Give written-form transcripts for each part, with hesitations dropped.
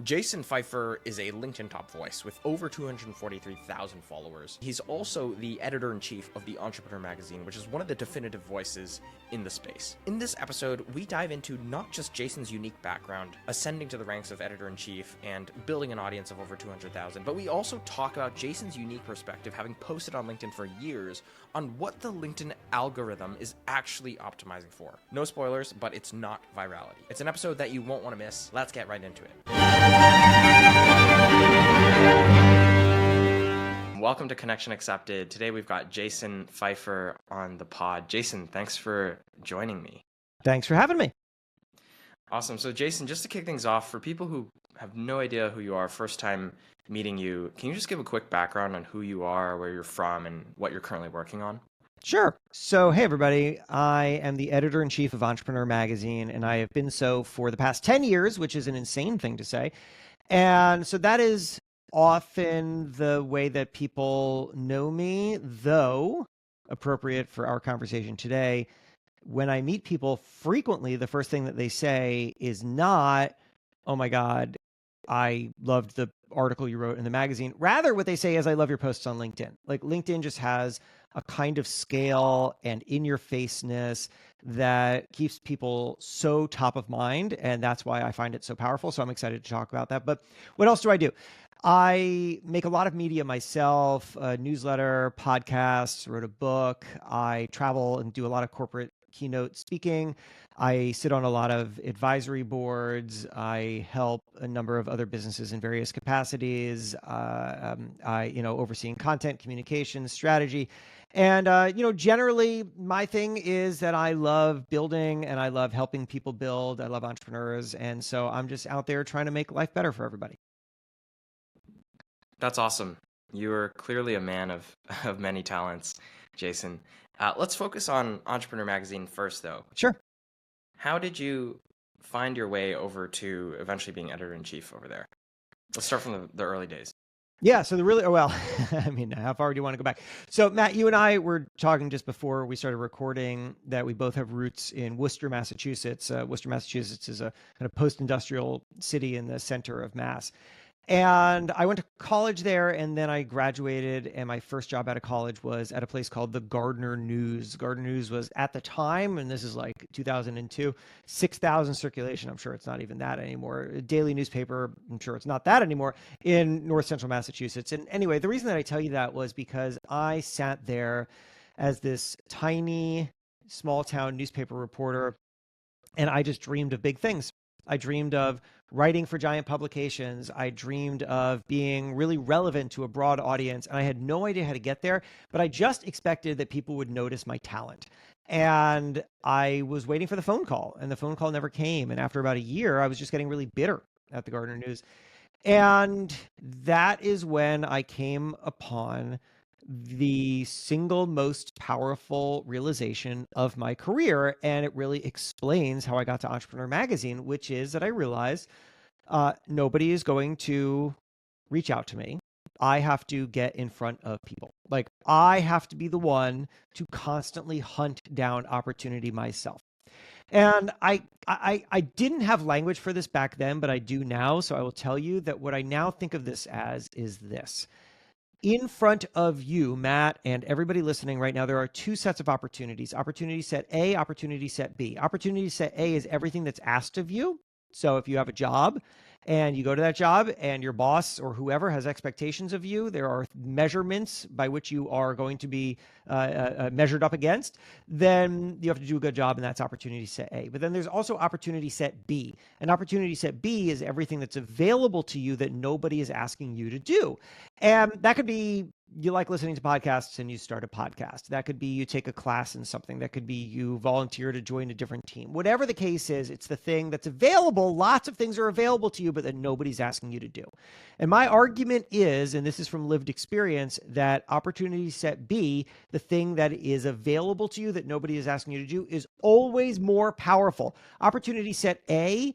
Jason Feifer is a LinkedIn top voice with over 243,000 followers. He's also the editor-in-chief of the Entrepreneur Magazine, which is one of the definitive voices in the space. In this episode, we dive into not just Jason's unique background, ascending to the ranks of editor-in-chief and building an audience of over 200,000, but we also talk about Jason's unique perspective, having posted on LinkedIn for years, on what the LinkedIn algorithm is actually optimizing for. No spoilers, but it's not virality. It's an episode that you won't want to miss. Let's get right into it. Welcome to Connection Accepted. Today we've got Jason Feifer on the pod. Jason, thanks for joining me. Thanks for having me. Awesome. So Jason, just to kick things off, for people who have no idea who you are, first time meeting you, can you just give a quick background on who you are, where you're from, and what you're currently working on? Sure. So, hey, everybody. I am the editor-in-chief of Entrepreneur Magazine, and I have been so for the past 10 years, which is an insane thing to say. And so that is often the way that people know me, though appropriate for our conversation today. When I meet people frequently, the first thing that they say is not, "Oh my God, I loved the article you wrote in the magazine." Rather, what they say is, "I love your posts on LinkedIn." Like LinkedIn just has a kind of scale and in-your-faceness that keeps people so top of mind. And that's why I find it so powerful. So I'm excited to talk about that. But what else do? I make a lot of media myself, a newsletter, podcasts, wrote a book. I travel and do a lot of corporate keynote speaking. I sit on a lot of advisory boards. I help a number of other businesses in various capacities. Overseeing content, communication, strategy. And, generally my thing is that I love building and I love helping people build. I love entrepreneurs. And so I'm just out there trying to make life better for everybody. That's awesome. You are clearly a man of many talents, Jason. Let's focus on Entrepreneur Magazine first, though. Sure. How did you find your way over to eventually being editor-in-chief over there? Let's start from the early days. Yeah. So how far do you want to go back? So Matt, you and I were talking just before we started recording that we both have roots in Worcester, Massachusetts. Worcester, Massachusetts is a kind of post-industrial city in the center of Mass. And I went to college there, and then I graduated, and my first job out of college was at a place called the Gardner News. Gardner News was at the time, and this is like 2002, 6,000 circulation. I'm sure it's not even that anymore. A daily newspaper, I'm sure it's not that anymore, in north central Massachusetts. And anyway, the reason that I tell you that was because I sat there as this tiny, small town newspaper reporter, and I just dreamed of big things. I dreamed of writing for giant publications. I dreamed of being really relevant to a broad audience. And I had no idea how to get there, but I just expected that people would notice my talent. And I was waiting for the phone call, and the phone call never came. And after about a year, I was just getting really bitter at the Gardner News. And that is when I came upon the single most powerful realization of my career. And it really explains how I got to Entrepreneur Magazine, which is that I realized nobody is going to reach out to me. I have to get in front of people. Like I have to be the one to constantly hunt down opportunity myself. And I didn't have language for this back then, but I do now. So I will tell you that what I now think of this as is this. In front of you, Matt, and everybody listening right now, there are two sets of opportunities. Opportunity set A, opportunity set B. Opportunity set A is everything that's asked of you. So if you have a job and you go to that job and your boss or whoever has expectations of you, there are measurements by which you are going to be measured up against, then you have to do a good job, and that's opportunity set A. But then there's also opportunity set B. And opportunity set B is everything that's available to you that nobody is asking you to do. And that could be you like listening to podcasts and you start a podcast. That could be you take a class in something. That could be you volunteer to join a different team. Whatever the case is, it's the thing that's available. Lots of things are available to you, but that nobody's asking you to do. And my argument is, and this is from lived experience, that opportunity set B, the thing that is available to you that nobody is asking you to do, is always more powerful. Opportunity set A,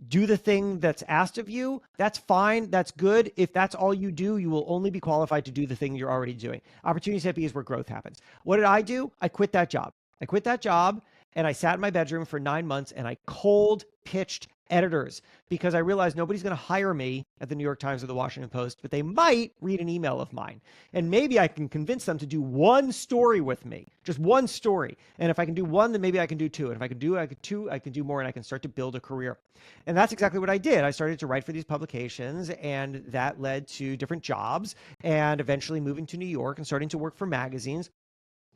do the thing that's asked of you. That's fine. That's good. If that's all you do, you will only be qualified to do the thing you're already doing. Opportunity set B is where growth happens. What did I do? I quit that job. And I sat in my bedroom for 9 months and I cold pitched editors, because I realized nobody's going to hire me at the New York Times or the Washington Post, but they might read an email of mine. And maybe I can convince them to do one story with me, just one story. And if I can do one, then maybe I can do two. And if I can do two, I can do more, and I can start to build a career. And that's exactly what I did. I started to write for these publications, and that led to different jobs, and eventually moving to New York and starting to work for magazines.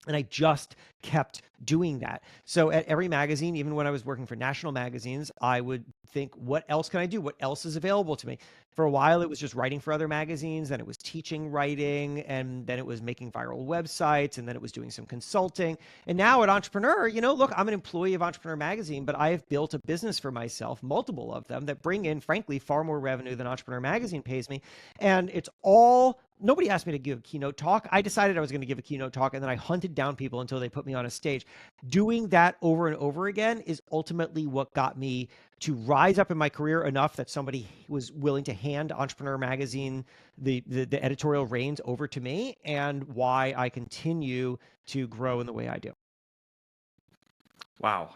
And I just kept doing that. So at every magazine, even when I was working for national magazines, I would think, what else can I do? What else is available to me? For a while, it was just writing for other magazines, then it was teaching writing, and then it was making viral websites, and then it was doing some consulting. And now at Entrepreneur, look, I'm an employee of Entrepreneur Magazine, but I have built a business for myself, multiple of them, that bring in, frankly, far more revenue than Entrepreneur Magazine pays me. And it's all nobody asked me to give a keynote talk. I decided I was going to give a keynote talk, and then I hunted down people until they put me on a stage. Doing that over and over again is ultimately what got me to rise up in my career enough that somebody was willing to hand Entrepreneur Magazine the editorial reins over to me, and why I continue to grow in the way I do. Wow,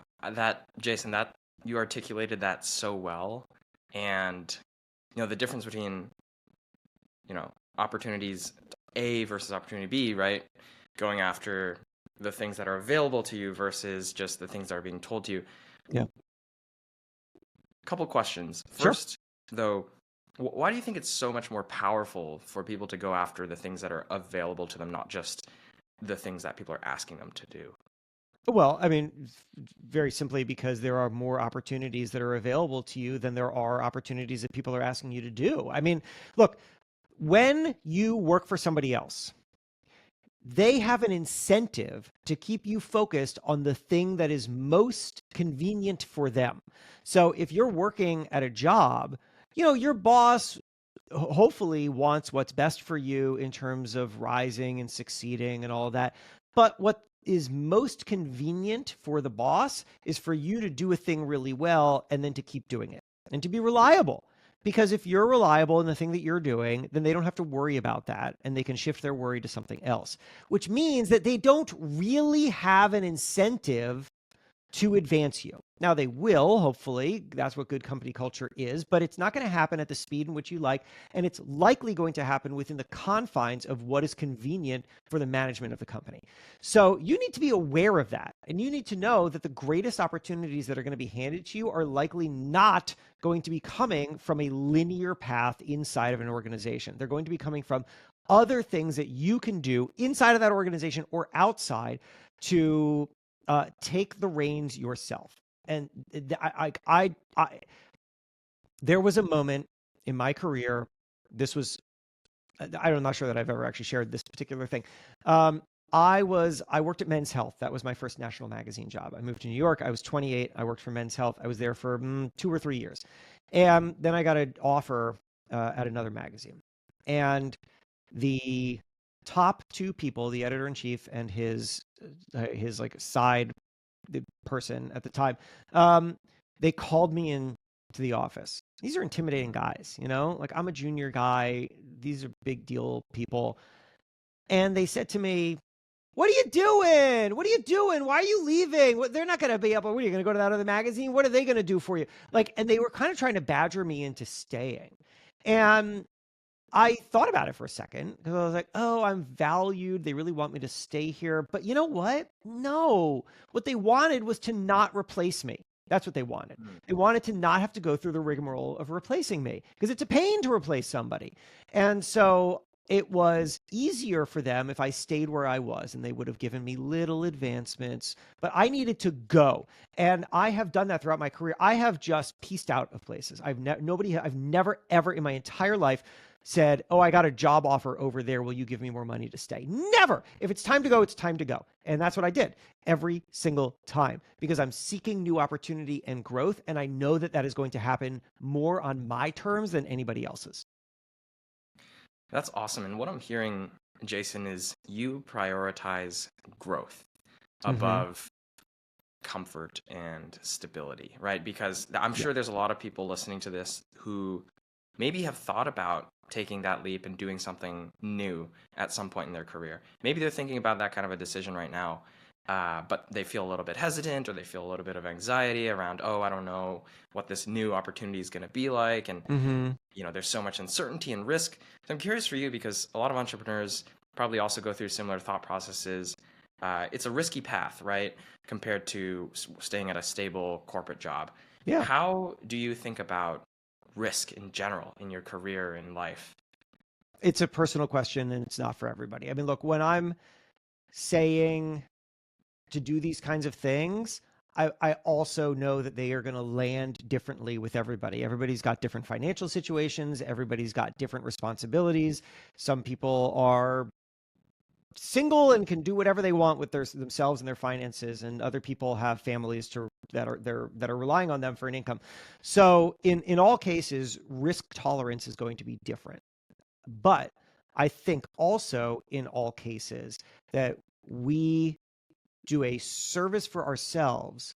Jason, that you articulated that so well, and the difference between opportunities A versus opportunity B, right? Going after the things that are available to you versus just the things that are being told to you. Yeah. Couple questions. Sure. First, though, why do you think it's so much more powerful for people to go after the things that are available to them, not just the things that people are asking them to do? Well, I mean, very simply because there are more opportunities that are available to you than there are opportunities that people are asking you to do. I mean, look, when you work for somebody else, they have an incentive to keep you focused on the thing that is most convenient for them. So if you're working at a job, your boss hopefully wants what's best for you in terms of rising and succeeding and all of that. But what is most convenient for the boss is for you to do a thing really well and then to keep doing it and to be reliable. Because if you're reliable in the thing that you're doing, then they don't have to worry about that, and they can shift their worry to something else, which means that they don't really have an incentive to advance you. Now, they will, hopefully. That's what good company culture is, but it's not going to happen at the speed in which you like, and it's likely going to happen within the confines of what is convenient for the management of the company. So you need to be aware of that, and you need to know that the greatest opportunities that are going to be handed to you are likely not going to be coming from a linear path inside of an organization. They're going to be coming from other things that you can do inside of that organization or outside to take the reins yourself. And there was a moment in my career. I'm not sure that I've ever actually shared this particular thing. I worked at Men's Health. That was my first national magazine job. I moved to New York. I was 28. I worked for Men's Health. I was there for 2 or 3 years. And then I got an offer at another magazine. And the top 2 people, the editor-in-chief and his like side person at the time, they called me in to the office. These are intimidating guys, like I'm a junior guy. These are big deal people. And they said to me, "What are you doing? What are you doing? Why are you leaving? They're not going to be able, what are you going to go to that other magazine? What are they going to do for you?" And they were kind of trying to badger me into staying. And I thought about it for a second because I was like, oh, I'm valued. They really want me to stay here. But you know what? No. What they wanted was to not replace me. That's what they wanted. They wanted to not have to go through the rigmarole of replacing me because it's a pain to replace somebody. And so it was easier for them if I stayed where I was, and they would have given me little advancements, but I needed to go. And I have done that throughout my career. I have just pieced out of places. I've never, ever in my entire life said, "Oh, I got a job offer over there. Will you give me more money to stay?" Never. If it's time to go, it's time to go. And that's what I did every single time because I'm seeking new opportunity and growth. And I know that that is going to happen more on my terms than anybody else's. That's awesome. And what I'm hearing, Jason, is you prioritize growth above comfort and stability, right? Because I'm sure there's a lot of people listening to this who maybe have thought about taking that leap and doing something new at some point in their career. Maybe they're thinking about that kind of a decision right now. but they feel a little bit hesitant, or they feel a little bit of anxiety around, oh, I don't know what this new opportunity is going to be like. And, Mm-hmm. there's so much uncertainty and risk. So I'm curious for you, because a lot of entrepreneurs probably also go through similar thought processes. It's a risky path, right? Compared to staying at a stable corporate job. Yeah. How do you think about risk in general in your career and life? It's a personal question and it's not for everybody. I mean, look, when I'm saying to do these kinds of things, I also know that they are going to land differently with everybody. Everybody's got different financial situations. Everybody's got different responsibilities. Some people are single and can do whatever they want with themselves and their finances, and other people have families that are relying on them for an income. So in all cases, risk tolerance is going to be different. But I think also in all cases that we do a service for ourselves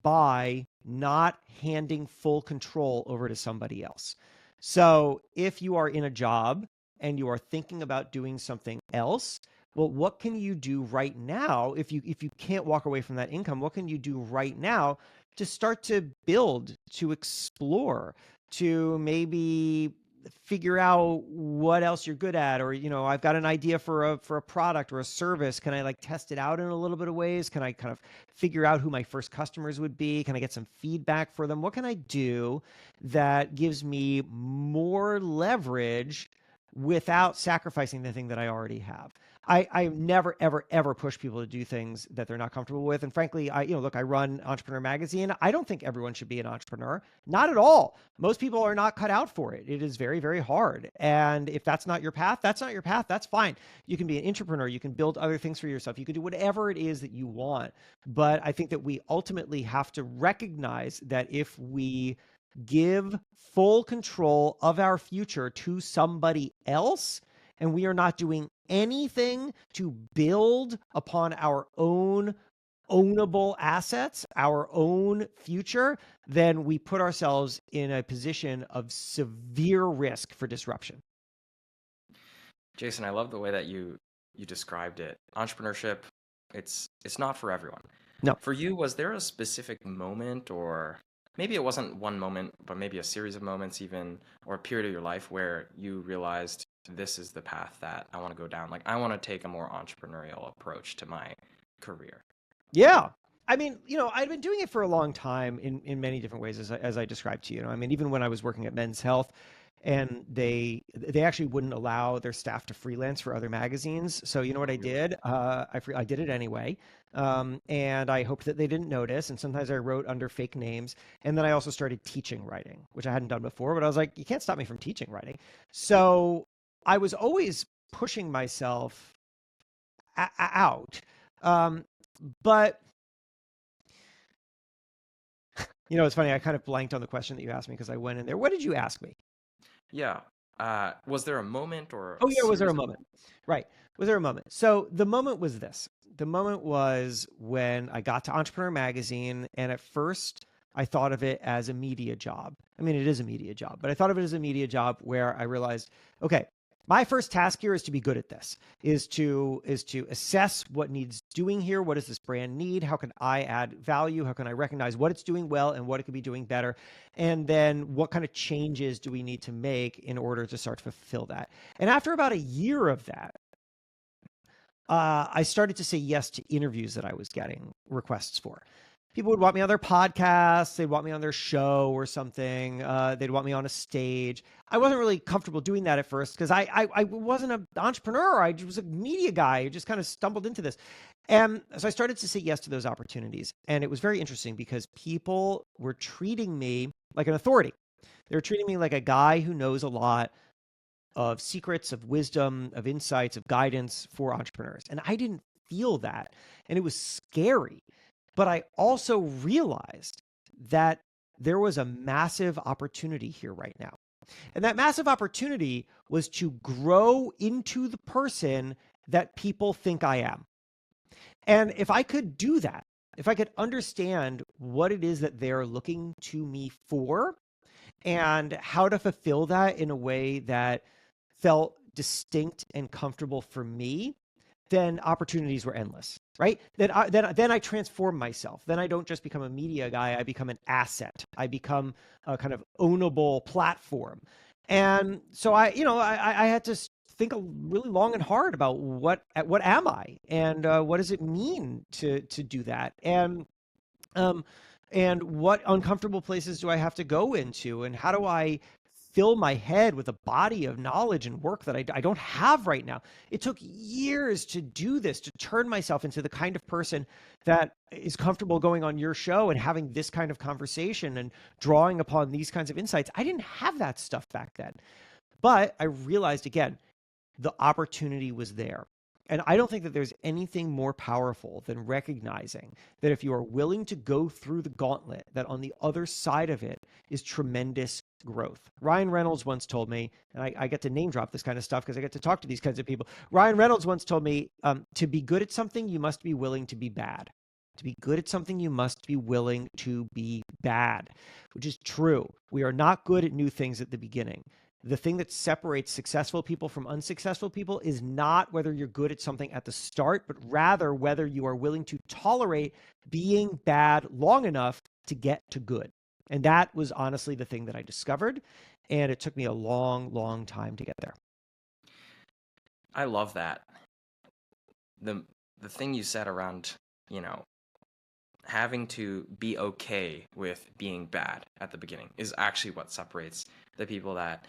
by not handing full control over to somebody else. So if you are in a job and you are thinking about doing something else, well, what can you do right now if you can't walk away from that income? What can you do right now to start to build, to explore, to maybe figure out what else you're good at? Or, I've got an idea for a product or a service. Can I like test it out in a little bit of ways? Can I kind of figure out who my first customers would be? Can I get some feedback for them? What can I do that gives me more leverage without sacrificing the thing that I already have? I never, ever, ever push people to do things that they're not comfortable with. And frankly, look, I run Entrepreneur Magazine. I don't think everyone should be an entrepreneur. Not at all. Most people are not cut out for it. It is very, very hard. And if that's not your path, that's not your path. That's fine. You can be an entrepreneur. You can build other things for yourself. You can do whatever it is that you want. But I think that we ultimately have to recognize that if we give full control of our future to somebody else, and we are not doing anything to build upon our own ownable assets, our own future, then we put ourselves in a position of severe risk for disruption. Jason, I love the way that you described it. Entrepreneurship, it's not for everyone. No. For you, was there a specific moment, or maybe it wasn't one moment, but maybe a series of moments even, or a period of your life where you realized this is the path that I want to go down? Like, I want to take a more entrepreneurial approach to my career. Yeah. I mean, I'd been doing it for a long time in many different ways, as I described to you. I mean, even when I was working at Men's Health, and they actually wouldn't allow their staff to freelance for other magazines. So you know what I did? I did it anyway, and I hoped that they didn't notice. And sometimes I wrote under fake names. And then I also started teaching writing, which I hadn't done before. But I was like, you can't stop me from teaching writing. So I was always pushing myself out. But it's funny. I kind of blanked on the question that you asked me because I went in there. What did you ask me? Yeah. Was there a moment or Oh a yeah, was there a series of moment? Right. Was there a moment? So the moment was this. The moment was when I got to Entrepreneur Magazine, and at first I thought of it as a media job. I mean, it is a media job, but I thought of it as a media job where I realized, okay, my first task here is to be good at this, is to assess what needs doing here. What does this brand need? How can I add value? How can I recognize what it's doing well and what it could be doing better? And then what kind of changes do we need to make in order to start to fulfill that? And after about a year of that, I started to say yes to interviews that I was getting requests for. People would want me on their podcast. They'd want me on their show or something. They'd want me on a stage. I wasn't really comfortable doing that at first because I wasn't an entrepreneur. I was a media guy who just kind of stumbled into this. And so I started to say yes to those opportunities. And it was very interesting because people were treating me like an authority. They were treating me like a guy who knows a lot of secrets, of wisdom, of insights, of guidance for entrepreneurs. And I didn't feel that. And it was scary. But I also realized that there was a massive opportunity here right now. And that massive opportunity was to grow into the person that people think I am. And if I could do that, if I could understand what it is that they're looking to me for and how to fulfill that in a way that felt distinct and comfortable for me, then opportunities were endless, right? Then I transform myself. Then I don't just become a media guy. I become an asset. I become a kind of ownable platform. And so I had to think really long and hard about what am I, and what does it mean to do that, um, and what uncomfortable places do I have to go into, and how do I fill my head with a body of knowledge and work that I don't have right now. It took years to do this, to turn myself into the kind of person that is comfortable going on your show and having this kind of conversation and drawing upon these kinds of insights. I didn't have that stuff back then. But I realized again, the opportunity was there. And I don't think that there's anything more powerful than recognizing that if you are willing to go through the gauntlet, that on the other side of it is tremendous growth. Ryan Reynolds once told me, and I get to name drop this kind of stuff because I get to talk to these kinds of people. Ryan Reynolds once told me, to be good at something, you must be willing to be bad. To be good at something, you must be willing to be bad, which is true. We are not good at new things at the beginning. The thing that separates successful people from unsuccessful people is not whether you're good at something at the start, but rather whether you are willing to tolerate being bad long enough to get to good. And that was honestly the thing that I discovered. And it took me a long, long time to get there. I love that. The thing you said around, having to be okay with being bad at the beginning is actually what separates the people that,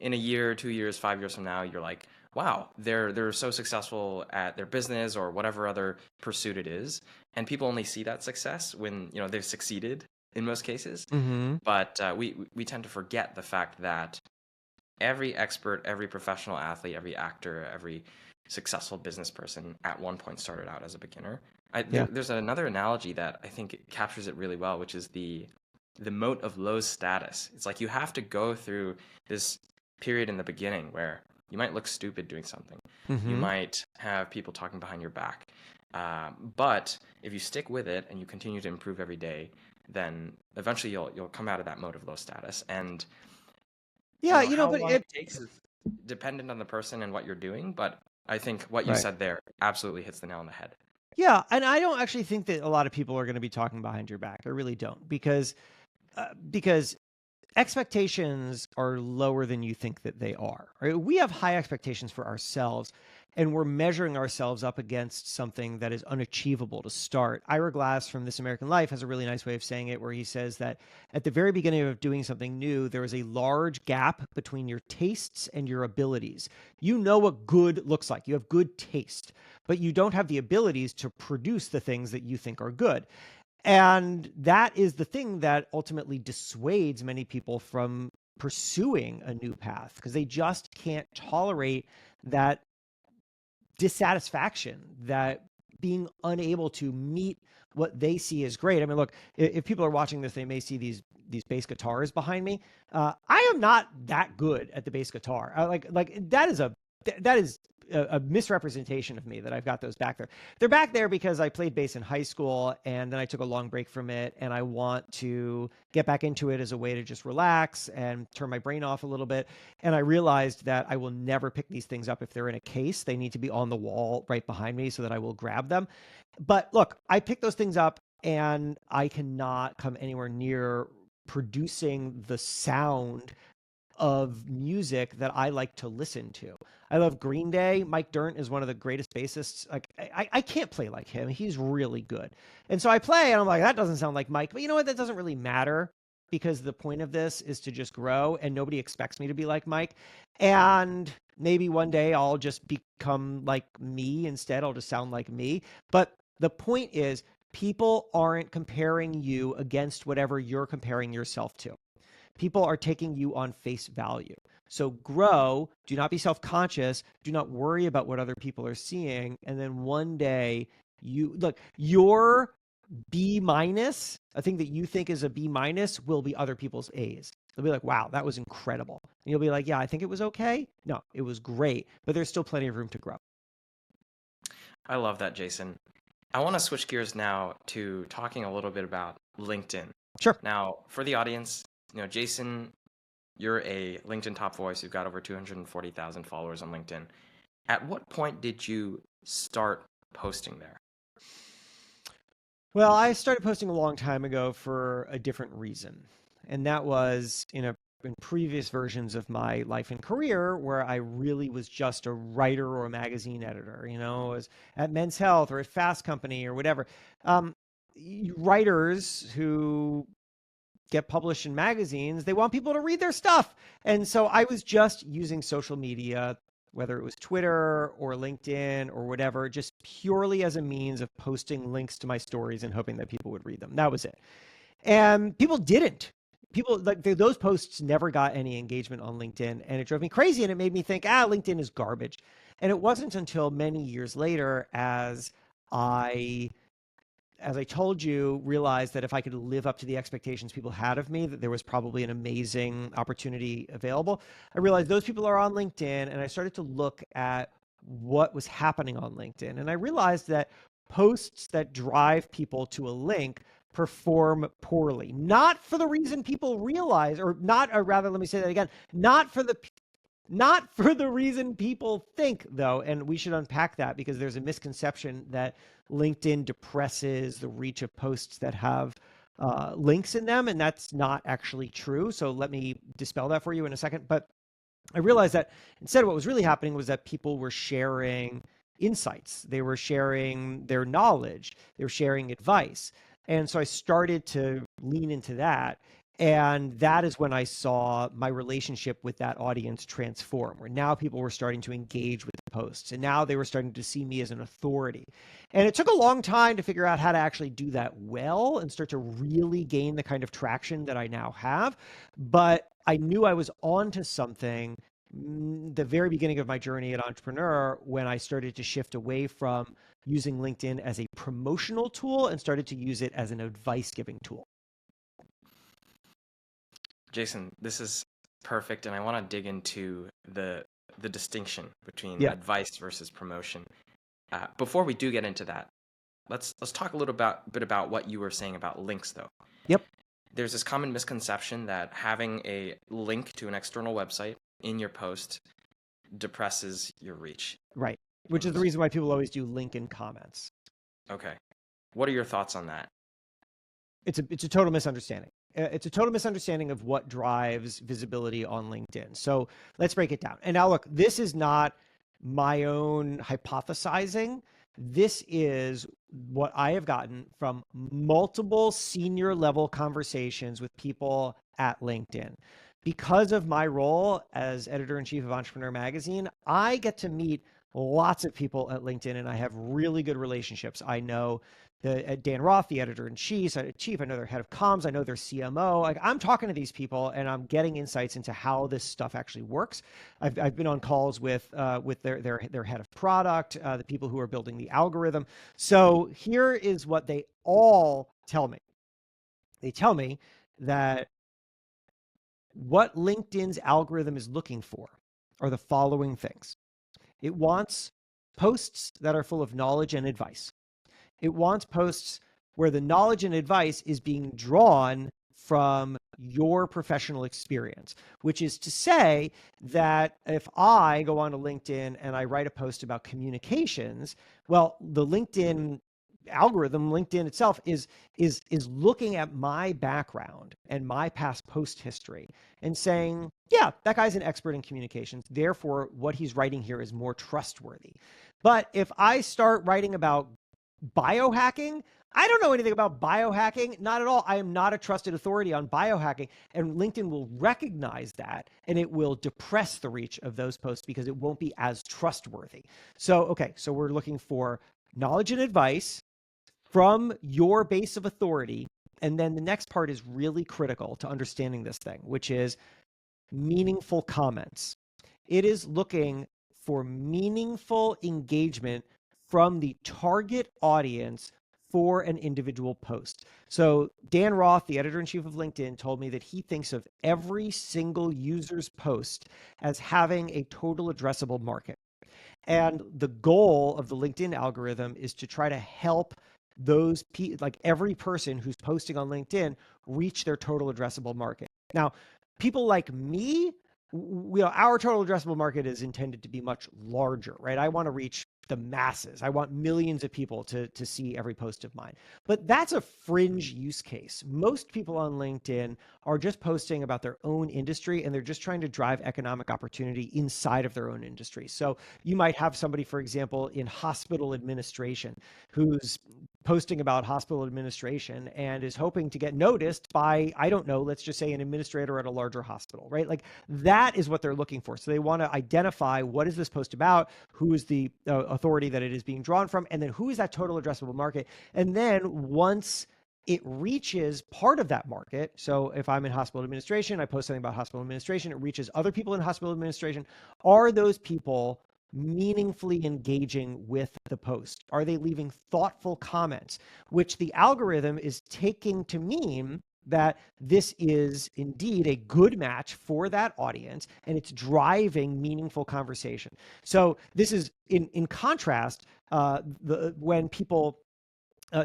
in a year, 2 years, 5 years from now, you're like, wow, they're so successful at their business or whatever other pursuit it is. And people only see that success when, they've succeeded in most cases. Mm-hmm. But we tend to forget the fact that every expert, every professional athlete, every actor, every successful business person at one point started out as a beginner. There's another analogy that I think it captures it really well, which is the moat of low status. It's like you have to go through this period in the beginning where you might look stupid doing something. Mm-hmm. You might have people talking behind your back. But if you stick with it and you continue to improve every day, then eventually you'll come out of that mode of low status. And yeah, how but long it takes is dependent on the person and what you're doing. But I think what you said there absolutely hits the nail on the head. Yeah, and I don't actually think that a lot of people are going to be talking behind your back. I really don't, because expectations are lower than you think that they are. Right? We have high expectations for ourselves, and we're measuring ourselves up against something that is unachievable to start. Ira Glass from This American Life has a really nice way of saying it, where he says that at the very beginning of doing something new, there is a large gap between your tastes and your abilities. You know what good looks like. You have good taste, but you don't have the abilities to produce the things that you think are good. And that is the thing that ultimately dissuades many people from pursuing a new path, because they just can't tolerate that dissatisfaction, that being unable to meet what they see as great. I mean, look, if people are watching this, they may see these bass guitars behind me. I am not that good at the bass guitar. That is a misrepresentation of me that I've got those back there. They're back there because I played bass in high school and then I took a long break from it, and I want to get back into it as a way to just relax and turn my brain off a little bit. And I realized that I will never pick these things up if they're in a case. They need to be on the wall right behind me so that I will grab them. But look, I picked those things up and I cannot come anywhere near producing the sound of music that I like to listen to. I love Green Day. Mike Dirnt is one of the greatest bassists. Like I can't play like him. He's really good. And so I play and I'm like, that doesn't sound like Mike. But you know what? That doesn't really matter, because the point of this is to just grow, and nobody expects me to be like Mike. And maybe one day I'll just become like me instead. I'll just sound like me. But the point is, people aren't comparing you against whatever you're comparing yourself to. People are taking you on face value. So grow, do not be self-conscious, do not worry about what other people are seeing. And then one day your B minus, a thing that you think is a B minus, will be other people's A's. They'll be like, wow, that was incredible. And you'll be like, yeah, I think it was okay. No, it was great, but there's still plenty of room to grow. I love that, Jason. I want to switch gears now to talking a little bit about LinkedIn. Sure. Now, for the audience, Jason, you're a LinkedIn top voice. You've got over 240,000 followers on LinkedIn. At what point did you start posting there? Well, I started posting a long time ago for a different reason. And that was in previous versions of my life and career where I really was just a writer or a magazine editor, I was at Men's Health or at Fast Company or whatever. Um, Writers who get published in magazines, they want people to read their stuff. And so I was just using social media, whether it was Twitter or LinkedIn or whatever, just purely as a means of posting links to my stories and hoping that people would read them. That was it. And people didn't. People like those posts never got any engagement on LinkedIn, and it drove me crazy. And it made me think, LinkedIn is garbage. And it wasn't until many years later, I as I told you, realized that if I could live up to the expectations people had of me, that there was probably an amazing opportunity available. I realized those people are on LinkedIn, and I started to look at what was happening on LinkedIn. And I realized that posts that drive people to a link perform poorly, not for the reason people realize, or not, or rather, let me say that again, not for the reason people think, though, and we should unpack that because there's a misconception that LinkedIn depresses the reach of posts that have links in them, and that's not actually true. So let me dispel that for you in a second. But I realized that instead what was really happening was that people were sharing insights. They were sharing their knowledge. They were sharing advice. And so I started to lean into that. And that is when I saw my relationship with that audience transform, where now people were starting to engage with the posts, and now they were starting to see me as an authority. And it took a long time to figure out how to actually do that well and start to really gain the kind of traction that I now have. But I knew I was onto something the very beginning of my journey at Entrepreneur when I started to shift away from using LinkedIn as a promotional tool and started to use it as an advice-giving tool. Jason, this is perfect, and I want to dig into the distinction between advice versus promotion. Before we do get into that, let's talk a little bit about what you were saying about links, though. Yep. There's this common misconception that having a link to an external website in your post depresses your reach. Right. Which is the reason why people always do link in comments. Okay. What are your thoughts on that? It's a total misunderstanding. It's a total misunderstanding of what drives visibility on LinkedIn. So let's break it down. And now look, this is not my own hypothesizing. This is what I have gotten from multiple senior level conversations with people at LinkedIn. Because of my role as editor-in-chief of Entrepreneur Magazine, I get to meet lots of people at LinkedIn, and I have really good relationships. I know Dan Roth, the editor-in-chief. I know their head of comms. I know their CMO. Like, I'm talking to these people, and I'm getting insights into how this stuff actually works. I've been on calls with their head of product, the people who are building the algorithm. So here is what they all tell me. They tell me that what LinkedIn's algorithm is looking for are the following things. It wants posts that are full of knowledge and advice. It wants posts where the knowledge and advice is being drawn from your professional experience, which is to say that if I go onto LinkedIn and I write a post about communications, well, the LinkedIn algorithm, LinkedIn itself, is looking at my background and my past post history and saying, yeah, that guy's an expert in communications. Therefore, what he's writing here is more trustworthy. But if I start writing about biohacking, I don't know anything about biohacking, not at all. I am not a trusted authority on biohacking, and LinkedIn will recognize that, and it will depress the reach of those posts because it won't be as trustworthy. So we're looking for knowledge and advice from your base of authority. And then the next part is really critical to understanding this thing, which is meaningful comments. It is looking for meaningful engagement from the target audience for an individual post. So Dan Roth, the editor-in-chief of LinkedIn, told me that he thinks of every single user's post as having a total addressable market. And the goal of the LinkedIn algorithm is to try to help those like every person who's posting on LinkedIn reach their total addressable market. Now, people like me, our total addressable market is intended to be much larger, right? I want to reach the masses. I want millions of people to see every post of mine. But that's a fringe use case. Most people on LinkedIn are just posting about their own industry, and they're just trying to drive economic opportunity inside of their own industry. So you might have somebody, for example, in hospital administration who's posting about hospital administration and is hoping to get noticed by, I don't know, let's just say an administrator at a larger hospital, right? Like that is what they're looking for. So they want to identify what is this post about, who is the authority that it is being drawn from, and then who is that total addressable market. And then once it reaches part of that market. So if I'm in hospital administration, I post something about hospital administration, it reaches other people in hospital administration. Are those people meaningfully engaging with the post? Are they leaving thoughtful comments, which the algorithm is taking to mean that this is indeed a good match for that audience and it's driving meaningful conversation. So this is in contrast, when people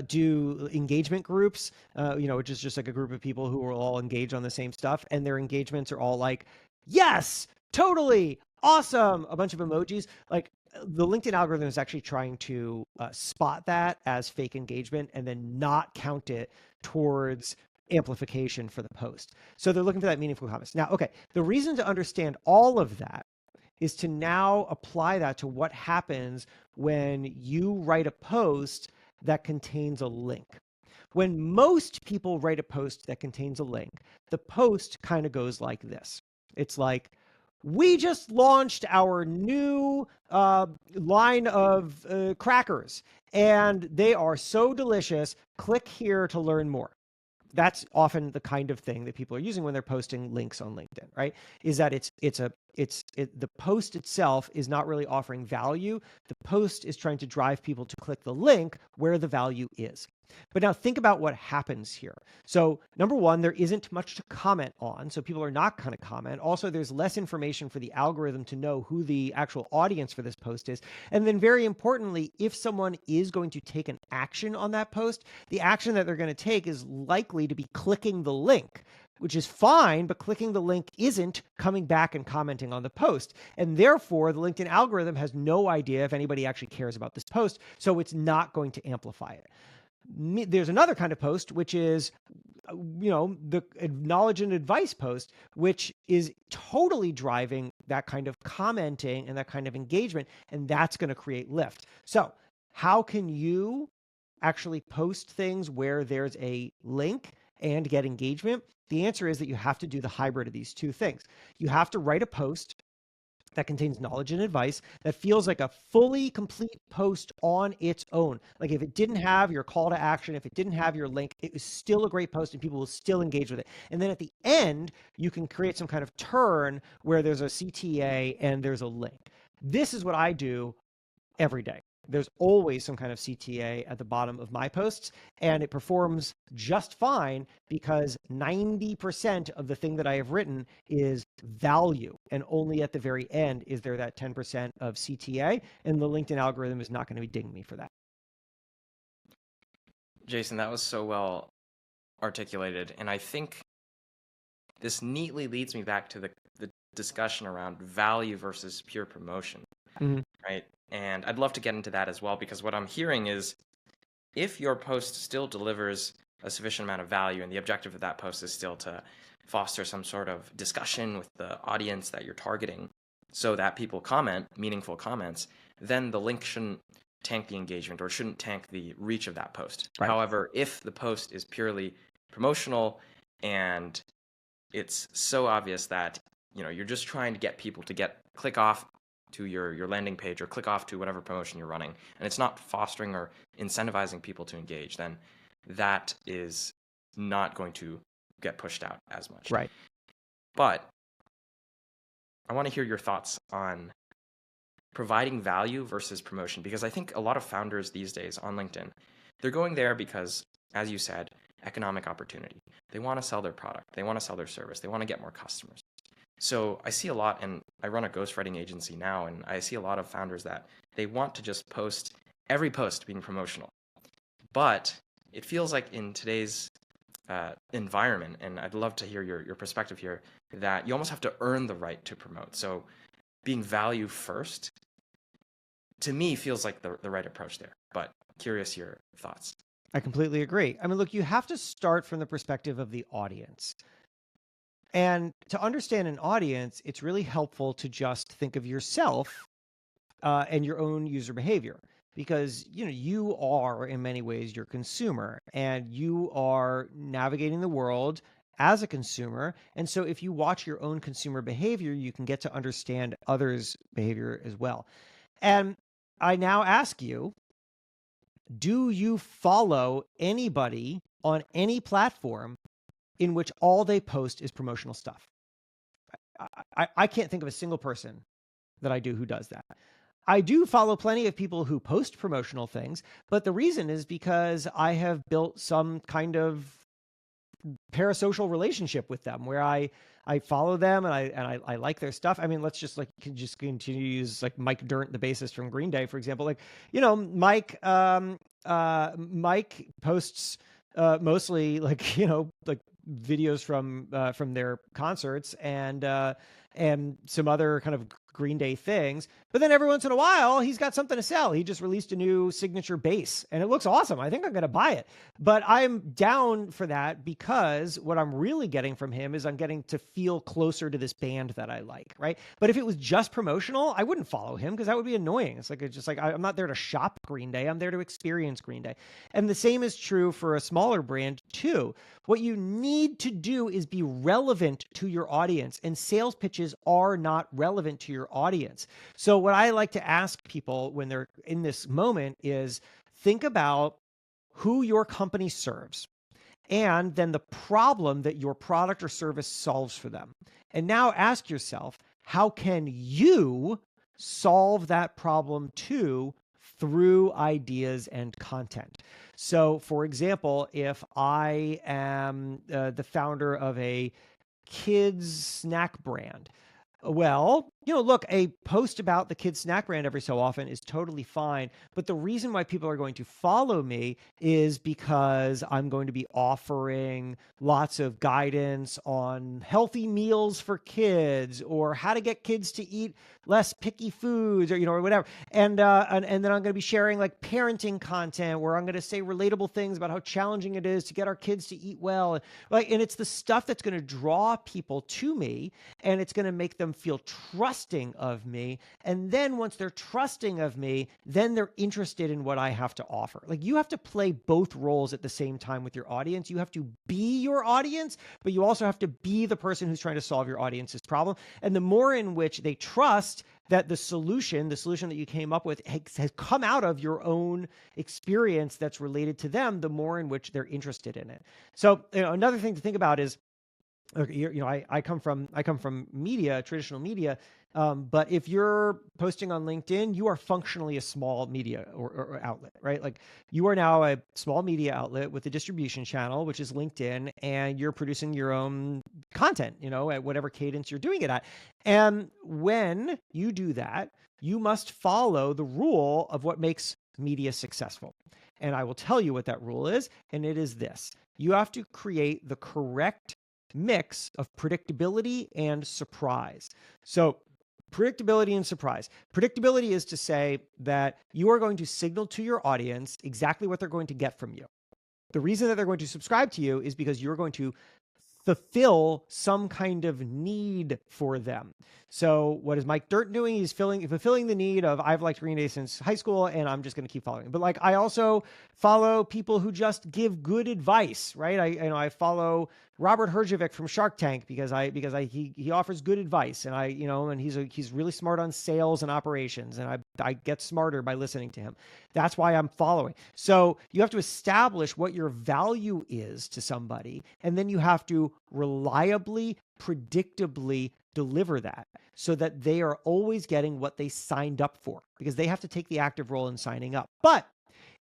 do engagement groups, which is just like a group of people who are all engaged on the same stuff, and their engagements are all like, yes, totally, awesome, a bunch of emojis. Like the LinkedIn algorithm is actually trying to spot that as fake engagement and then not count it towards amplification for the post. So they're looking for that meaningful comments. Now, okay, the reason to understand all of that is to now apply that to what happens when you write a post that contains a link. When most people write a post that contains a link, the post kind of goes like this. It's like, we just launched our new line of crackers, and they are so delicious. Click here to learn more. That's often the kind of thing that people are using when they're posting links on LinkedIn, right? Is that the post itself is not really offering value. The post is trying to drive people to click the link where the value is. But now think about what happens here. So number one, there isn't much to comment on. So people are not going to comment. Also, there's less information for the algorithm to know who the actual audience for this post is. And then very importantly, if someone is going to take an action on that post, the action that they're going to take is likely to be clicking the link, which is fine, but clicking the link isn't coming back and commenting on the post. And therefore, the LinkedIn algorithm has no idea if anybody actually cares about this post, so it's not going to amplify it. There's another kind of post, which is, the knowledge and advice post, which is totally driving that kind of commenting and that kind of engagement, and that's going to create lift. So how can you actually post things where there's a link and get engagement? The answer is that you have to do the hybrid of these two things. You have to write a post that contains knowledge and advice that feels like a fully complete post on its own. Like if it didn't have your call to action, if it didn't have your link, it was still a great post and people will still engage with it. And then at the end, you can create some kind of turn where there's a CTA and there's a link. This is what I do every day. There's always some kind of CTA at the bottom of my posts, and it performs just fine because 90% of the thing that I have written is value, and only at the very end is there that 10% of CTA, and the LinkedIn algorithm is not going to be dinging me for that. Jason, that was so well articulated, and I think this neatly leads me back to the discussion around value versus pure promotion, right? And I'd love to get into that as well, because what I'm hearing is if your post still delivers a sufficient amount of value and the objective of that post is still to foster some sort of discussion with the audience that you're targeting so that people comment meaningful comments, then the link shouldn't tank the engagement or shouldn't tank the reach of that post. Right. However, if the post is purely promotional and it's so obvious that you're just trying to get people to click off to your landing page or click off to whatever promotion you're running, and it's not fostering or incentivizing people to engage, then that is not going to get pushed out as much. Right. But I want to hear your thoughts on providing value versus promotion, because I think a lot of founders these days on LinkedIn, they're going there because, as you said, economic opportunity. They want to sell their product. They want to sell their service. They want to get more customers. So I see a lot, and I run a ghostwriting agency now, and I see a lot of founders that they want to just post every post being promotional. But it feels like in today's environment, and I'd love to hear your perspective here, that you almost have to earn the right to promote. So being value first to me feels like the right approach there, but curious your thoughts. I completely agree. I mean, look, you have to start from the perspective of the audience. And to understand an audience, it's really helpful to just think of yourself and your own user behavior, because you are in many ways your consumer, and you are navigating the world as a consumer. And so if you watch your own consumer behavior, you can get to understand others' behavior as well. And I now ask you, do you follow anybody on any platform in which all they post is promotional stuff? I can't think of a single person that I do who does that. I do follow plenty of people who post promotional things, but the reason is because I have built some kind of parasocial relationship with them where I follow them and I like their stuff. I mean, let's just continue to use like Mike Dirnt, the bassist from Green Day, for example. Like, Mike posts mostly like videos from their concerts and some other kind of Green Day things. But then every once in a while, he's got something to sell. He just released a new signature bass and it looks awesome. I think I'm going to buy it. But I'm down for that because what I'm really getting from him is I'm getting to feel closer to this band that I like, right? But if it was just promotional, I wouldn't follow him because that would be annoying. It's just like I'm not there to shop Green Day. I'm there to experience Green Day. And the same is true for a smaller brand too. What you need to do is be relevant to your audience, and sales pitches are not relevant to your audience. So what I like to ask people when they're in this moment is think about who your company serves and then the problem that your product or service solves for them. And now ask yourself, how can you solve that problem too through ideas and content? So, for example, if I am the founder of a kids snack brand, well, look, a post about the kids snack brand every so often is totally fine. But the reason why people are going to follow me is because I'm going to be offering lots of guidance on healthy meals for kids or how to get kids to eat less picky foods or whatever. And then I'm going to be sharing like parenting content where I'm going to say relatable things about how challenging it is to get our kids to eat well. And it's the stuff that's going to draw people to me, and it's going to make them feel trusting of me. And then once they're trusting of me, then they're interested in what I have to offer. Like, you have to play both roles at the same time with your audience. You have to be your audience, but you also have to be the person who's trying to solve your audience's problem. And the more in which they trust that the solution that you came up with has come out of your own experience that's related to them, the more in which they're interested in it. So, another thing to think about is, I come from media, traditional media, but if you're posting on LinkedIn, you are functionally a small media or outlet, right? Like, you are now a small media outlet with a distribution channel, which is LinkedIn, and you're producing your own content, at whatever cadence you're doing it at. And when you do that, you must follow the rule of what makes media successful. And I will tell you what that rule is, and it is this: you have to create the correct mix of predictability and surprise. So, predictability and surprise. Predictability is to say that you are going to signal to your audience exactly what they're going to get from you. The reason that they're going to subscribe to you is because you're going to fulfill some kind of need for them. So what is Mike Dirnt doing? He's fulfilling the need of, I've liked Green Day since high school and I'm just going to keep following. But like, I also follow people who just give good advice, right? I follow Robert Herjavec from Shark Tank because he offers good advice, and and he's really smart on sales and operations, and I get smarter by listening to him. That's why I'm following. So you have to establish what your value is to somebody, and then you have to reliably, predictably deliver that so that they are always getting what they signed up for, because they have to take the active role in signing up. But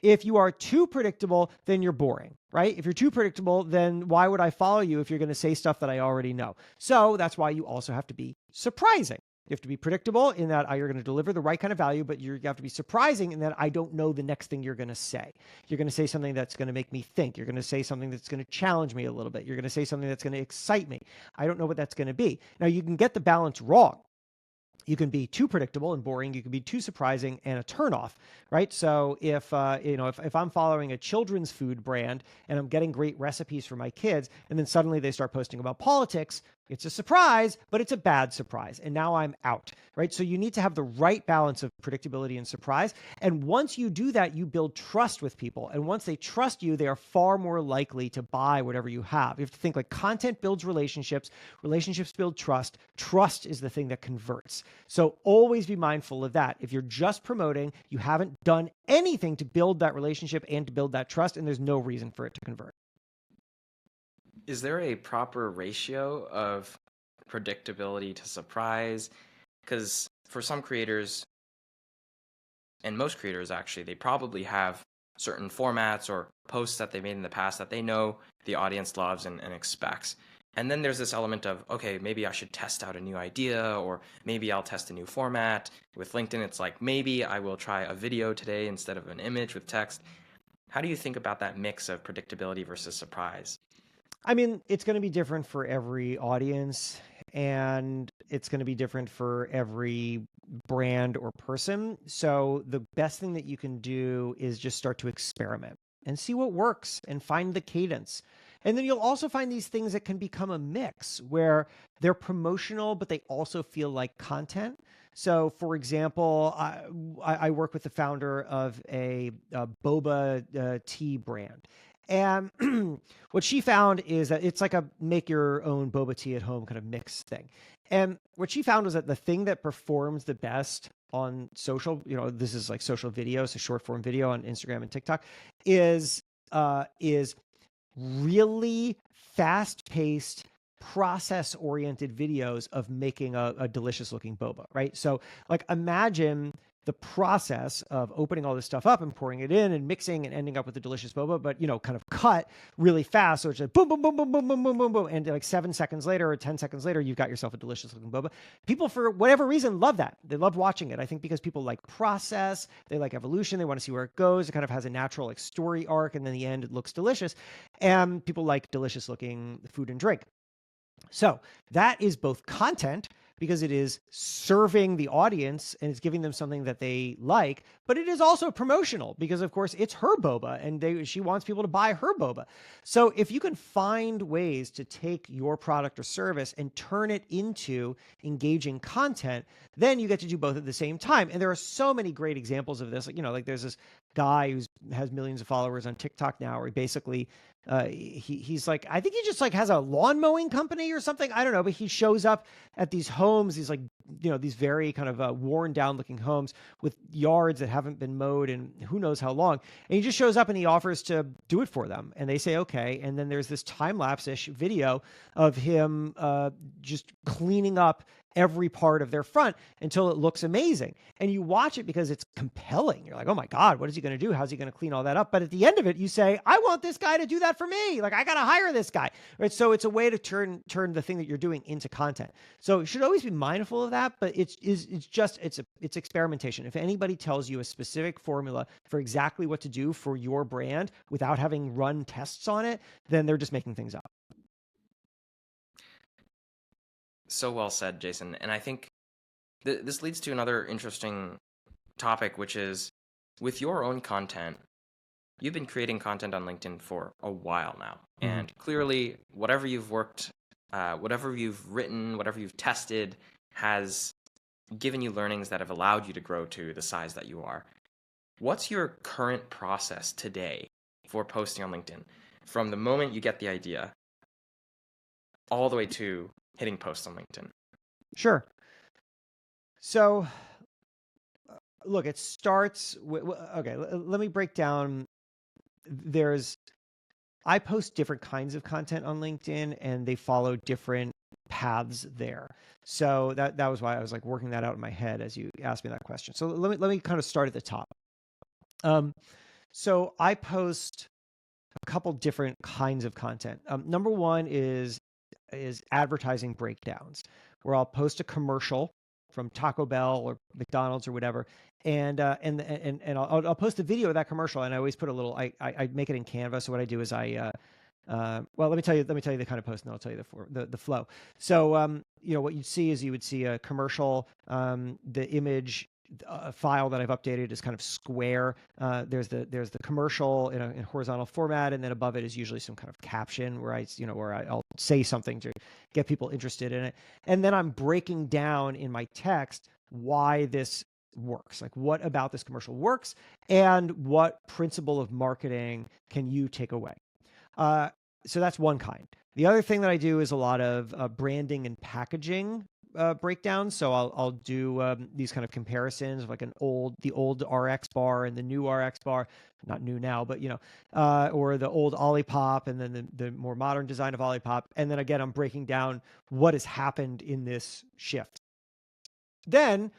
if you are too predictable, then you're boring, right? If you're too predictable, then why would I follow you if you're going to say stuff that I already know? So that's why you also have to be surprising. You have to be predictable in that you're going to deliver the right kind of value, but you have to be surprising in that I don't know the next thing you're going to say. You're going to say something that's going to make me think. You're going to say something that's going to challenge me a little bit. You're going to say something that's going to excite me. I don't know what that's going to be. Now, you can get the balance wrong. You can be too predictable and boring. You can be too surprising and a turnoff, right? So if if I'm following a children's food brand and I'm getting great recipes for my kids, and then suddenly they start posting about politics, it's a surprise, but it's a bad surprise. And now I'm out, right? So you need to have the right balance of predictability and surprise. And once you do that, you build trust with people. And once they trust you, they are far more likely to buy whatever you have. You have to think like content builds relationships, relationships build trust. Trust is the thing that converts. So always be mindful of that. If you're just promoting, you haven't done anything to build that relationship and to build that trust, and there's no reason for it to convert. Is there a proper ratio of predictability to surprise? Because for some creators, and most creators actually, they probably have certain formats or posts that they made in the past that they know the audience loves and expects. And then there's this element of, okay, maybe I should test out a new idea, or maybe I'll test a new format. With LinkedIn, it's like, maybe I will try a video today instead of an image with text. How do you think about that mix of predictability versus surprise? I mean, it's going to be different for every audience, and it's going to be different for every brand or person. So the best thing that you can do is just start to experiment and see what works and find the cadence. And then you'll also find these things that can become a mix where they're promotional, but they also feel like content. So, for example, I work with the founder of a boba tea brand. And what she found is that it's like a make your own boba tea at home kind of mix thing. And what she found was that the thing that performs the best on social, this is like social video, so short form video on Instagram and TikTok, is really fast paced, process oriented videos of making a delicious looking boba, right? So like imagine the process of opening all this stuff up and pouring it in and mixing and ending up with a delicious boba, but kind of cut really fast. So it's like boom, boom, boom, boom, boom, boom, boom, boom, boom. And like 7 seconds later or 10 seconds later, you've got yourself a delicious looking boba. People, for whatever reason, love that. They love watching it. I think because people like process, they like evolution, they want to see where it goes. It kind of has a natural like story arc, and then in the end, it looks delicious. And people like delicious looking food and drink. So that is both content, because it is serving the audience and it's giving them something that they like, but it is also promotional because, of course, it's her boba and she wants people to buy her boba. So if you can find ways to take your product or service and turn it into engaging content, then you get to do both at the same time. And there are so many great examples of this. Like there's this guy who has millions of followers on TikTok now, where he basically he's like, I think he just like has a lawn mowing company or something. I don't know, but he shows up at these homes, these like, these very kind of worn down looking homes with yards that haven't been mowed in who knows how long. And he just shows up and he offers to do it for them. And they say, okay. And then there's this time lapse-ish video of him just cleaning up every part of their front until it looks amazing. And you watch it because it's compelling. You're like, oh my God, what is he going to do? How's he going to clean all that up? But at the end of it, you say, I want this guy to do that for me. Like, I got to hire this guy, right? So it's a way to turn the thing that you're doing into content. So you should always be mindful of that, but it's experimentation. If anybody tells you a specific formula for exactly what to do for your brand without having run tests on it, then they're just making things up. So well said, Jason. And I think this leads to another interesting topic, which is with your own content. You've been creating content on LinkedIn for a while now. Mm-hmm. And clearly, whatever you've worked, whatever you've written, whatever you've tested has given you learnings that have allowed you to grow to the size that you are. What's your current process today for posting on LinkedIn? From the moment you get the idea all the way to hitting post on LinkedIn? Sure. So, look, it starts with, okay, let me break down. I post different kinds of content on LinkedIn and they follow different paths there. So that was why I was like working that out in my head as you asked me that question. So let me kind of start at the top. So I post a couple different kinds of content. Number one is advertising breakdowns, where I'll post a commercial from Taco Bell or McDonald's or whatever, and I'll post a video of that commercial, and I always put a little. I make it in Canva. So what I do is I Well, let me tell you the kind of post, and then I'll tell you the flow. So, what you'd see is you would see a commercial. The image file that I've updated is kind of square. There's the commercial in horizontal format, and then above it is usually some kind of caption where I'll say something to get people interested in it, and then I'm breaking down in my text why this works, like what about this commercial works, and what principle of marketing can you take away. So that's one kind. The other thing that I do is a lot of branding and packaging breakdowns. So I'll do these kind of comparisons of like the old RX bar and the new RX bar, not new now, but or the old Olipop and then the more modern design of Olipop. And then again, I'm breaking down what has happened in this shift. Then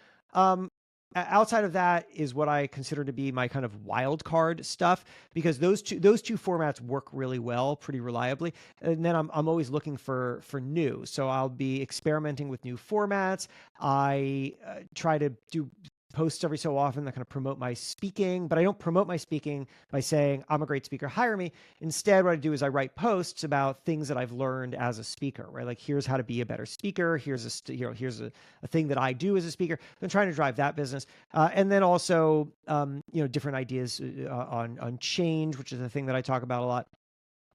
outside of that is what I consider to be my kind of wild card stuff, because those two formats work really well, pretty reliably. And then I'm always looking for new. So I'll be experimenting with new formats. I try to do posts every so often that kind of promote my speaking, but I don't promote my speaking by saying I'm a great speaker, hire me. Instead, what I do is I write posts about things that I've learned as a speaker, right? Like, here's how to be a better speaker. Here's a thing that I do as a speaker. I'm trying to drive that business. And then also, different ideas on change, which is a thing that I talk about a lot.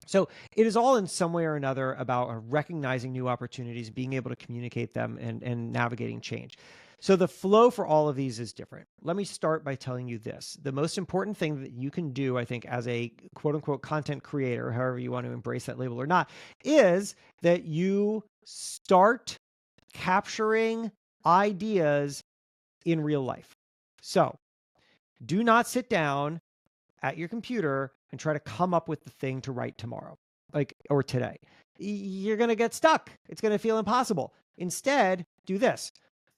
So it is all in some way or another about recognizing new opportunities, being able to communicate them, and navigating change. So the flow for all of these is different. Let me start by telling you this. The most important thing that you can do, I think, as a quote unquote content creator, however you want to embrace that label or not, is that you start capturing ideas in real life. So do not sit down at your computer and try to come up with the thing to write tomorrow, or today. You're going to get stuck. It's going to feel impossible. Instead, do this.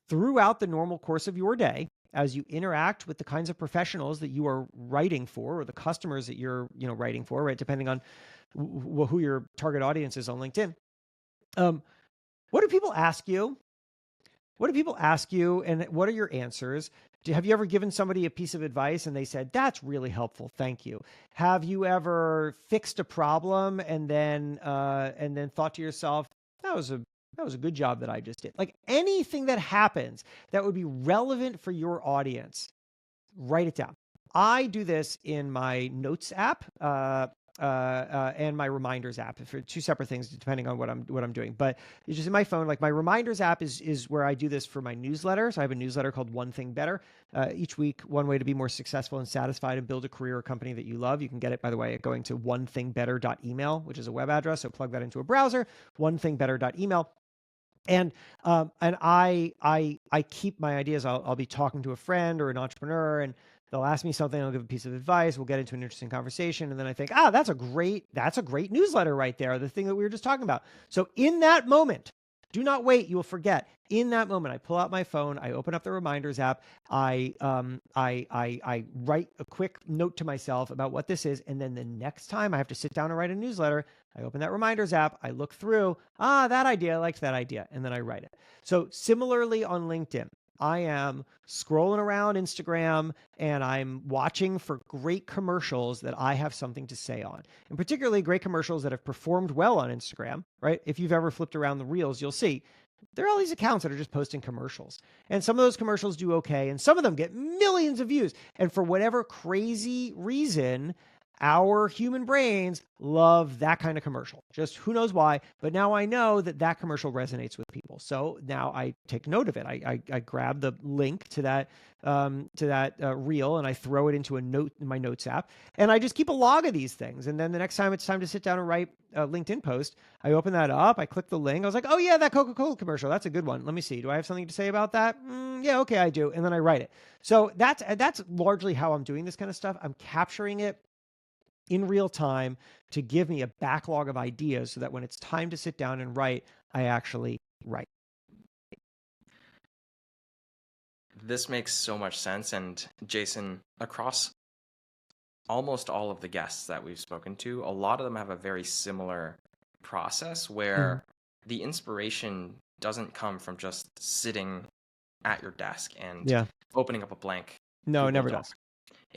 Throughout the normal course of your day, as you interact with the kinds of professionals that you are writing for, or the customers that you're writing for, right, depending on who your target audience is on LinkedIn, what do people ask you? What do people ask you, and what are your answers? Have you ever given somebody a piece of advice and they said, that's really helpful, thank you? Have you ever fixed a problem and then thought to yourself, that was a good job that I just did? Like, anything that happens that would be relevant for your audience, write it down. I do this in my notes app and my reminders app, for two separate things depending on what I'm doing. But it's just in my phone. Like, my reminders app is where I do this for my newsletter. So I have a newsletter called One Thing Better. Each week, one way to be more successful and satisfied and build a career or company that you love. You can get it, by the way, going to onethingbetter.email, which is a web address. So plug that into a browser, onethingbetter.email. And I keep my ideas. I'll be talking to a friend or an entrepreneur, and they'll ask me something. I'll give a piece of advice. We'll get into an interesting conversation, and then I think, that's a great newsletter right there. The thing that we were just talking about. So in that moment, do not wait. You will forget. In that moment, I pull out my phone. I open up the reminders app. I write a quick note to myself about what this is, and then the next time I have to sit down and write a newsletter, I open that reminders app. I look through. That idea. I liked that idea, and then I write it. So similarly on LinkedIn, I am scrolling around Instagram and I'm watching for great commercials that I have something to say on, and particularly great commercials that have performed well on Instagram, right? If you've ever flipped around the reels, you'll see there are all these accounts that are just posting commercials, and some of those commercials do okay, and some of them get millions of views. And for whatever crazy reason, our human brains love that kind of commercial. Just who knows why, but now I know that commercial resonates with people. So now I take note of it. I grab the link to that reel and I throw it into a note in my notes app, and I just keep a log of these things. And then the next time it's time to sit down and write a LinkedIn post, I open that up, I click the link. I was like, oh yeah, that Coca-Cola commercial, that's a good one. Let me see. Do I have something to say about that? Yeah, okay, I do. And then I write it. So that's largely how I'm doing this kind of stuff. I'm capturing it in real time to give me a backlog of ideas so that when it's time to sit down and write, I actually write. This makes so much sense. And Jason, across almost all of the guests that we've spoken to, a lot of them have a very similar process where the inspiration doesn't come from just sitting at your desk and opening up a blank No, Google it never Doc. does.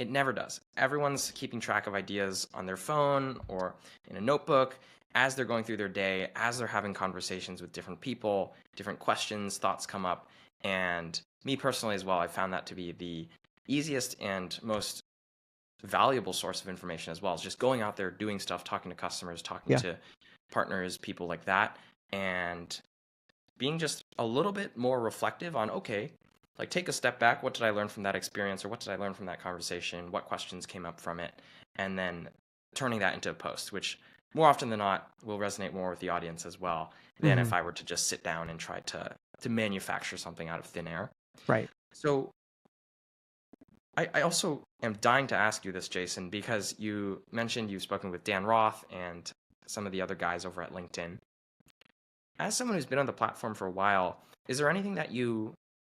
It never does. Everyone's keeping track of ideas on their phone or in a notebook as they're going through their day, as they're having conversations with different people, different questions, thoughts come up. And me personally as well, I found that to be the easiest and most valuable source of information as well, is just going out there, doing stuff, talking to customers, talking to partners, people like that, and being just a little bit more reflective on, okay, like take a step back. What did I learn from that experience, or what did I learn from that conversation? What questions came up from it? And then turning that into a post, which more often than not will resonate more with the audience as well than if I were to just sit down and try to manufacture something out of thin air. Right. So I also am dying to ask you this, Jason, because you mentioned you've spoken with Dan Roth and some of the other guys over at LinkedIn. As someone who's been on the platform for a while, is there anything that you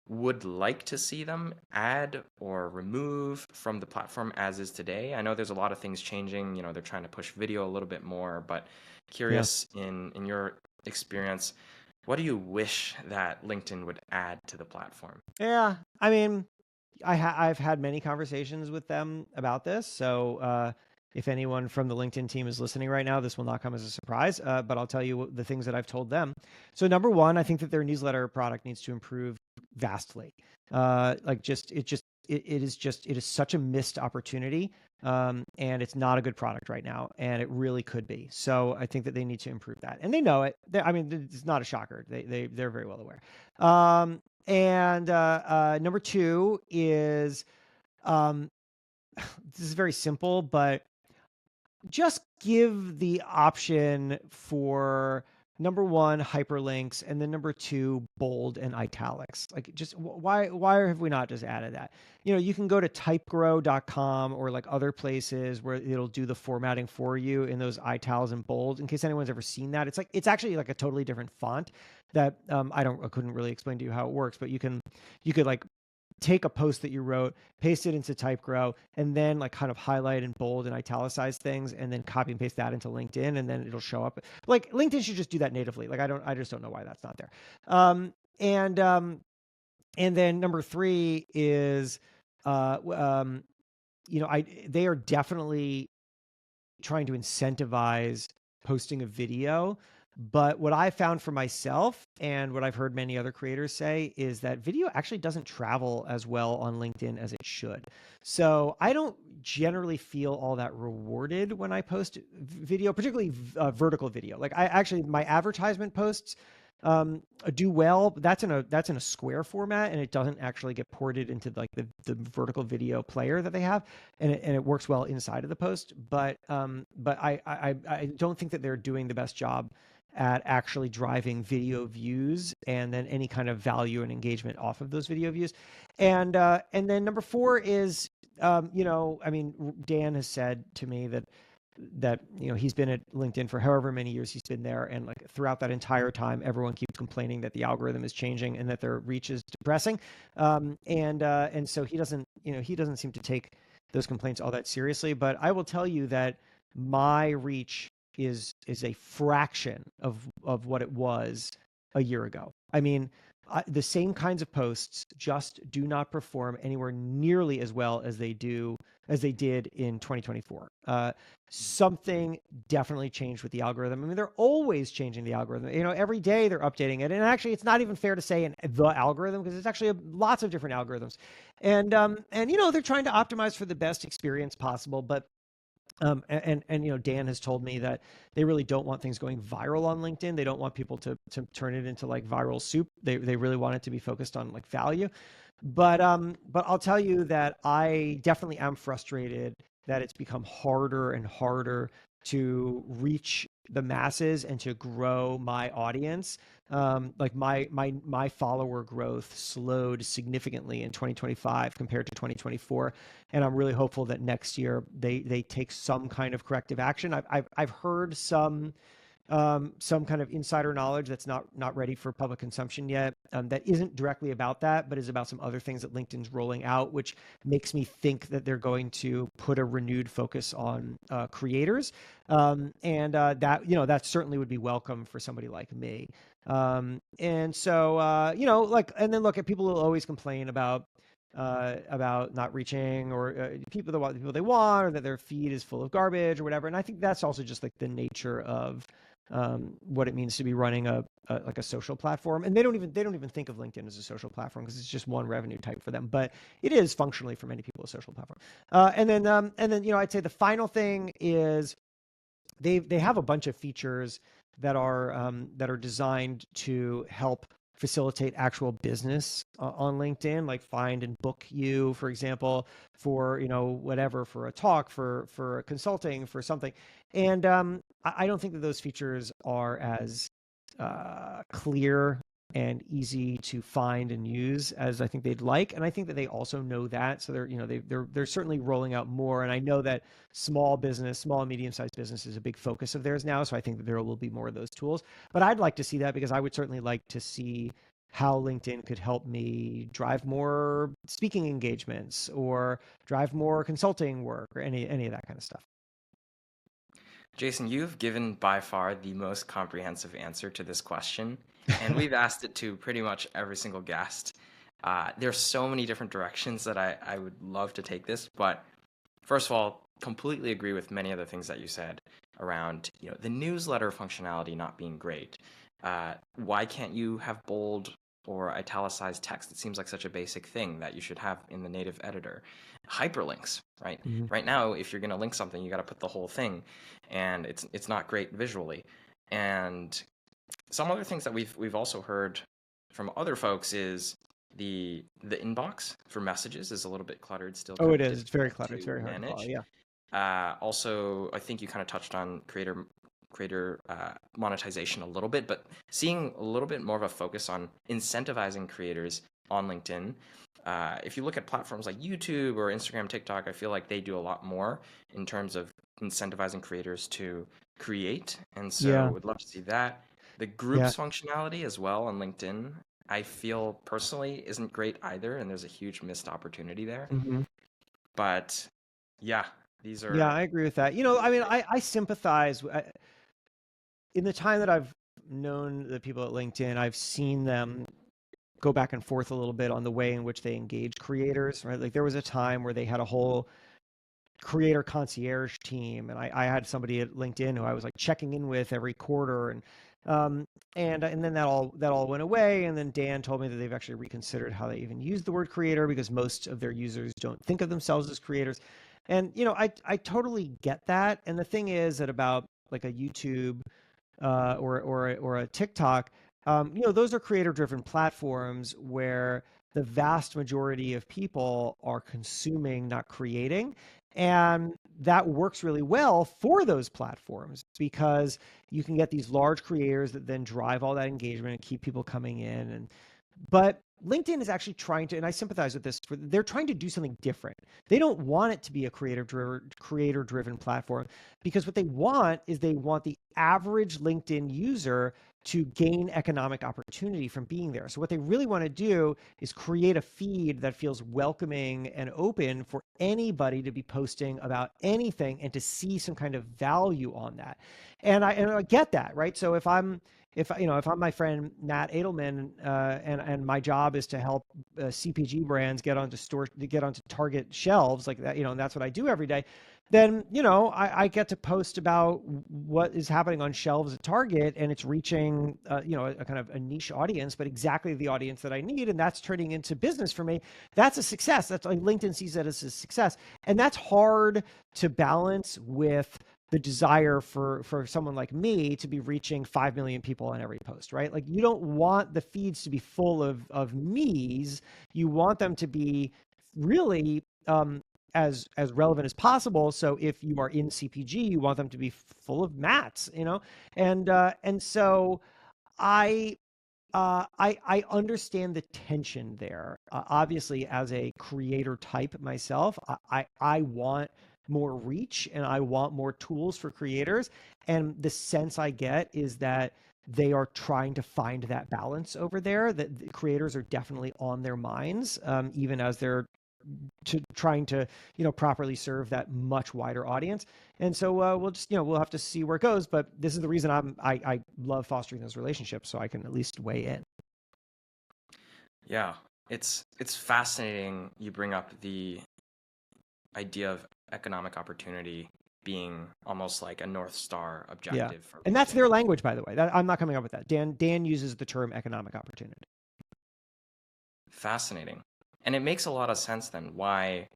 would like to see them add or remove from the platform as is today? I know there's a lot of things changing. You know, they're trying to push video a little bit more, but curious in your experience, what do you wish that LinkedIn would add to the platform? Yeah, I mean, I've had many conversations with them about this. So if anyone from the LinkedIn team is listening right now, this will not come as a surprise, but I'll tell you the things that I've told them. So number one, I think that their newsletter product needs to improve vastly. It is such a missed opportunity. And it's not a good product right now, and it really could be. So I think that they need to improve that, and they know it. I mean, it's not a shocker. They're very well aware. And number two is, this is very simple, but just give the option for number one, hyperlinks, and then number two, bold and italics. Like, just why have we not just added that? You know, you can go to typegrow.com or like other places where it'll do the formatting for you in those italics and bold. In case anyone's ever seen that, it's actually like a totally different font that I couldn't really explain to you how it works, but you could like take a post that you wrote, paste it into Typegrow, and then like kind of highlight and bold and italicize things, and then copy and paste that into LinkedIn, and then it'll show up. Like, LinkedIn should just do that natively. Like, I just don't know why that's not there. And then number three is, they are definitely trying to incentivize posting a video. But what I found for myself, and what I've heard many other creators say, is that video actually doesn't travel as well on LinkedIn as it should. So I don't generally feel all that rewarded when I post video, particularly vertical video. Like, my advertisement posts do well, but that's in a square format, and it doesn't actually get ported into like the vertical video player that they have, and it works well inside of the post. But I don't think that they're doing the best job at actually driving video views and then any kind of value and engagement off of those video views. And then number four is, I mean, Dan has said to me that he's been at LinkedIn for however many years he's been there, and like throughout that entire time, everyone keeps complaining that the algorithm is changing and that their reach is depressing. And so he doesn't seem to take those complaints all that seriously. But I will tell you that my reach is a fraction of what it was a year ago. I mean, the same kinds of posts just do not perform anywhere nearly as well as they did in 2024. Something definitely changed with the algorithm. I mean, they're always changing the algorithm. Every day they're updating it. And actually, it's not even fair to say the algorithm, because it's actually lots of different algorithms. And they're trying to optimize for the best experience possible, but Dan has told me that they really don't want things going viral on LinkedIn. They don't want people to turn it into like viral soup. They really want it to be focused on like value. But I'll tell you that I definitely am frustrated that it's become harder and harder to reach the masses and to grow my audience. Like my follower growth slowed significantly in 2025 compared to 2024, and I'm really hopeful that next year they take some kind of corrective action. I've heard some kind of insider knowledge that's not ready for public consumption yet, that isn't directly about that, but is about some other things that LinkedIn's rolling out, which makes me think that they're going to put a renewed focus on creators, and that certainly would be welcome for somebody like me. And so, like, and then look at people who always complain about not reaching or people that want the people they want, or that their feed is full of garbage or whatever. And I think that's also just like the nature of what it means to be running like a social platform. And they don't even think of LinkedIn as a social platform because it's just one revenue type for them. But it is functionally for many people a social platform. And then I'd say the final thing is they have a bunch of features that are designed to help facilitate actual business on LinkedIn, like find and book you, for example, for whatever, for a talk, for a consulting, for something. And I don't think that those features are as clear and easy to find and use as I think they'd like. And I think that they also know that. So they're certainly rolling out more. And I know that small and medium-sized business is a big focus of theirs now. So I think that there will be more of those tools. But I'd like to see that because I would certainly like to see how LinkedIn could help me drive more speaking engagements or drive more consulting work or any of that kind of stuff. Jason, you've given by far the most comprehensive answer to this question, and we've asked it to pretty much every single guest. There's so many different directions that I would love to take this, but first of all, completely agree with many of the things that you said around the newsletter functionality not being great. Why can't you have bold or italicized text? It seems like such a basic thing that you should have in the native editor. Hyperlinks, right? Mm-hmm. Right now, if you're going to link something, you got to put the whole thing, and it's not great visually. And some other things that we've also heard from other folks is the inbox for messages is a little bit cluttered still. Oh, Kind it of is. It's very difficult cluttered. It's to very hard to follow. manage. Yeah. Also, I think you kind of touched on creator monetization a little bit, but seeing a little bit more of a focus on incentivizing creators on LinkedIn. If you look at platforms like YouTube or Instagram, TikTok, I feel like they do a lot more in terms of incentivizing creators to create. And so Yeah. would love to see that. The Yeah. groups functionality as well on LinkedIn, I feel personally isn't great either. And there's a huge missed opportunity there. Mm-hmm. But yeah, these Yeah, are. I agree with that. I mean, I sympathize. In the time that I've known the people at LinkedIn, I've seen them go back and forth a little bit on the way in which they engage creators, right? Like there was a time where they had a whole creator concierge team, and I had somebody at LinkedIn who I was like checking in with every quarter, and then that all went away. And then Dan told me that they've actually reconsidered how they even use the word creator because most of their users don't think of themselves as creators. And I totally get that. And the thing is that about like a YouTube or a TikTok, those are creator-driven platforms where the vast majority of people are consuming, not creating. And that works really well for those platforms because you can get these large creators that then drive all that engagement and keep people coming in. But LinkedIn is actually trying to, and I sympathize with this, they're trying to do something different. They don't want it to be a creator-driven platform because what they want is they want the average LinkedIn user to gain economic opportunity from being there. So what they really want to do is create a feed that feels welcoming and open for anybody to be posting about anything and to see some kind of value on that. And I get that, right? So if I'm my friend Matt Edelman, and my job is to help CPG brands get onto Target shelves like that, and that's what I do every day, then I get to post about what is happening on shelves at Target, and it's reaching a kind of a niche audience, but exactly the audience that I need, and that's turning into business for me. That's a success. That's like LinkedIn sees that as a success, and that's hard to balance with the desire for someone like me to be reaching 5 million people on every post, right? Like you don't want the feeds to be full of me's. You want them to be really as relevant as possible. So if you are in CPG, you want them to be full of Matts, and so I understand the tension there. Obviously, as a creator type myself, I want more reach and I want more tools for creators. And the sense I get is that they are trying to find that balance over there, that the creators are definitely on their minds, even as they're trying to, properly serve that much wider audience. And so we'll just, we'll have to see where it goes. But this is the reason I love fostering those relationships, so I can at least weigh in. Yeah, it's fascinating you bring up the idea of economic opportunity being almost like a North Star objective. For and that's their language, by the way. I'm not coming up with that. Dan uses the term economic opportunity. Fascinating. And it makes a lot of sense then why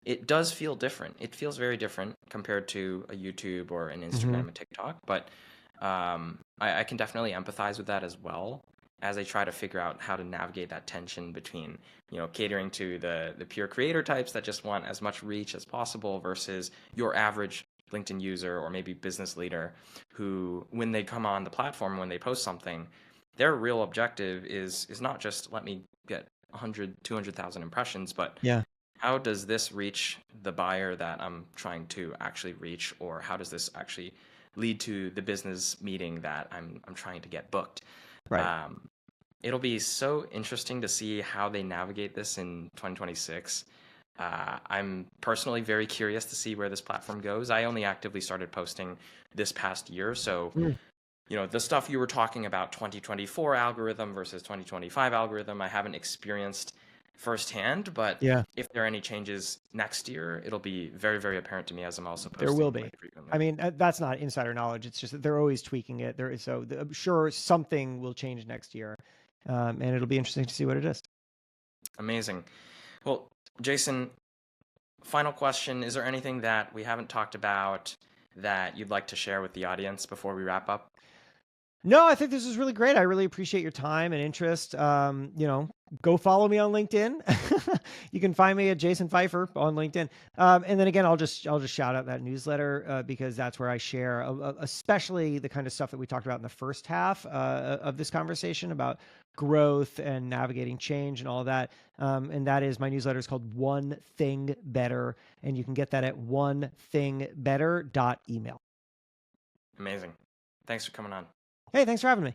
it does feel different. It feels very different compared to a YouTube or an Instagram and TikTok, but I can definitely empathize with that as well, as I try to figure out how to navigate that tension between, catering to the pure creator types that just want as much reach as possible versus your average LinkedIn user or maybe business leader who, when they come on the platform, when they post something, their real objective is not just let me get 100, 200,000 impressions, but how does this reach the buyer that I'm trying to actually reach, or how does this actually lead to the business meeting that I'm trying to get booked? Right. It'll be so interesting to see how they navigate this in 2026. I'm personally very curious to see where this platform goes. I only actively started posting this past year, so the stuff you were talking about, 2024 algorithm versus 2025 algorithm, I haven't experienced firsthand, but if there are any changes next year, it'll be very, very apparent to me as I'm also posting. There will be. quite frequently. I mean, that's not insider knowledge. It's just that they're always tweaking it. I'm sure something will change next year, and it'll be interesting to see what it is. Amazing. Well, Jason, final question. Is there anything that we haven't talked about that you'd like to share with the audience before we wrap up? No, I think this is really great. I really appreciate your time and interest. Go follow me on LinkedIn. You can find me at Jason Feifer on LinkedIn. And then again, I'll just shout out that newsletter because that's where I share, especially the kind of stuff that we talked about in the first half of this conversation about growth and navigating change and all of that. And that is, my newsletter is called One Thing Better, and you can get that at onethingbetter.email. Amazing. Thanks for coming on. Hey, thanks for having me.